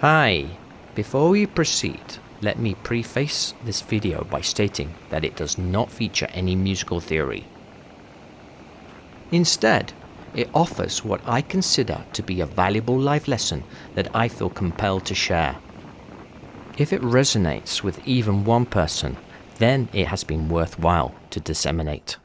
Hi! Before we proceed, let me preface this video by stating that it does not feature any musical theory. Instead, it offers what I consider to be a valuable life lesson that I feel compelled to share. If it resonates with even one person, then it has been worthwhile to disseminate.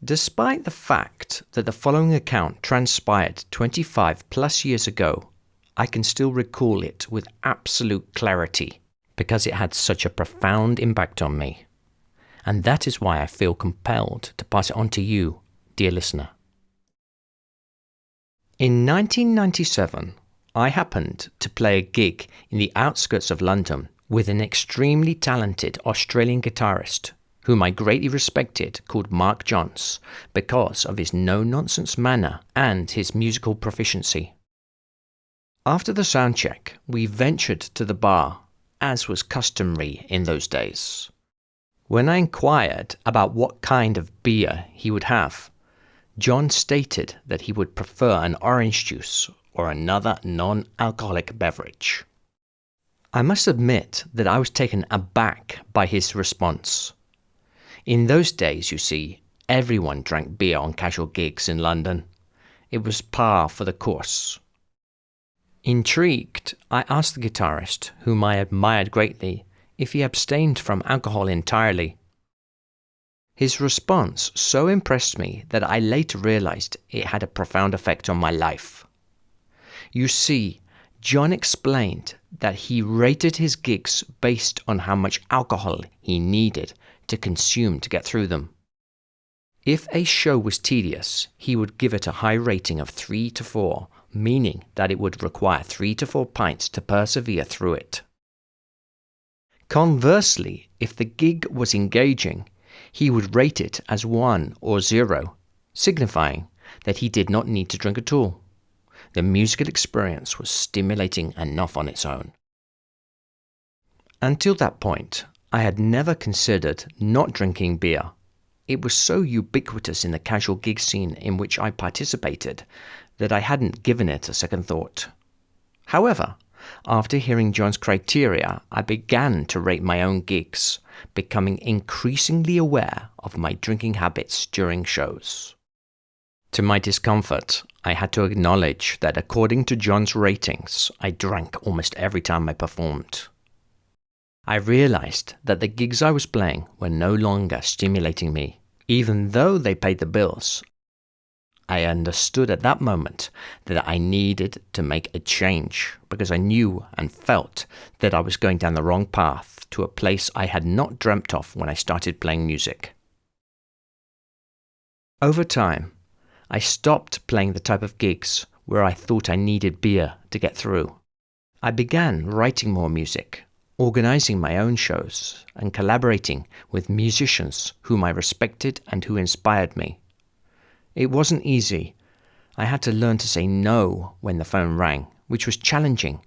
Despite the fact that the following account transpired 25 plus years ago, I can still recall it with absolute clarity because it had such a profound impact on me. And that is why I feel compelled to pass it on to you, dear listener. In 1997, I happened to play a gig in the outskirts of London with an extremely talented Australian guitarist whom I greatly respected, called Mark Johns, because of his no-nonsense manner and his musical proficiency. After the soundcheck, we ventured to the bar, as was customary in those days. When I inquired about what kind of beer he would have, John stated that he would prefer an orange juice or another non-alcoholic beverage. I must admit that I was taken aback by his response. In those days, you see, everyone drank beer on casual gigs in London. It was par for the course. Intrigued, I asked the guitarist, whom I admired greatly, if he abstained from alcohol entirely. His response so impressed me that I later realized it had a profound effect on my life. You see, John explained that he rated his gigs based on how much alcohol he needed to consume to get through them. If a show was tedious, he would give it a high rating of 3 to 4, meaning that it would require 3 to 4 pints to persevere through it. Conversely, if the gig was engaging, he would rate it as 1 or 0, signifying that he did not need to drink at all. The musical experience was stimulating enough on its own. Until that point, I had never considered not drinking beer. It was so ubiquitous in the casual gig scene in which I participated that I hadn't given it a second thought. However, after hearing John's criteria, I began to rate my own gigs, becoming increasingly aware of my drinking habits during shows. To my discomfort, I had to acknowledge that according to John's ratings, I drank almost every time I performed. I realized that the gigs I was playing were no longer stimulating me, even though they paid the bills. I understood at that moment that I needed to make a change because I knew and felt that I was going down the wrong path to a place I had not dreamt of when I started playing music. Over time, I stopped playing the type of gigs where I thought I needed beer to get through. I began writing more music, organizing my own shows, and collaborating with musicians whom I respected and who inspired me. It wasn't easy. I had to learn to say no when the phone rang, which was challenging,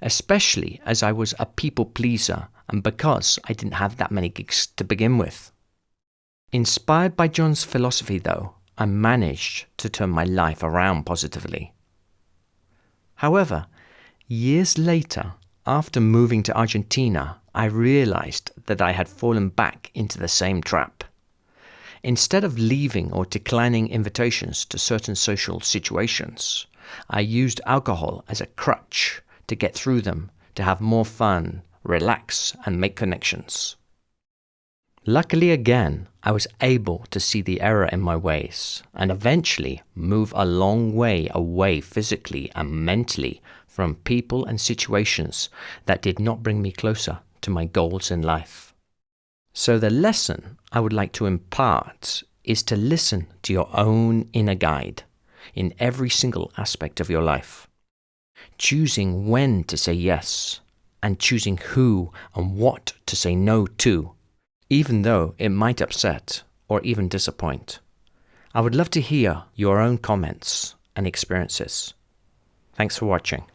especially as I was a people pleaser and because I didn't have that many gigs to begin with. Inspired by John's philosophy, though, I managed to turn my life around positively. However, years later, after moving to Argentina, I realized that I had fallen back into the same trap. Instead of leaving or declining invitations to certain social situations, I used alcohol as a crutch to get through them, to have more fun, relax, and make connections. Luckily again, I was able to see the error in my ways and eventually move a long way away physically and mentally from people and situations that did not bring me closer to my goals in life. So the lesson I would like to impart is to listen to your own inner guide in every single aspect of your life, choosing when to say yes and choosing who and what to say no to, even though it might upset or even disappoint. I would love to hear your own comments and experiences. Thanks for watching.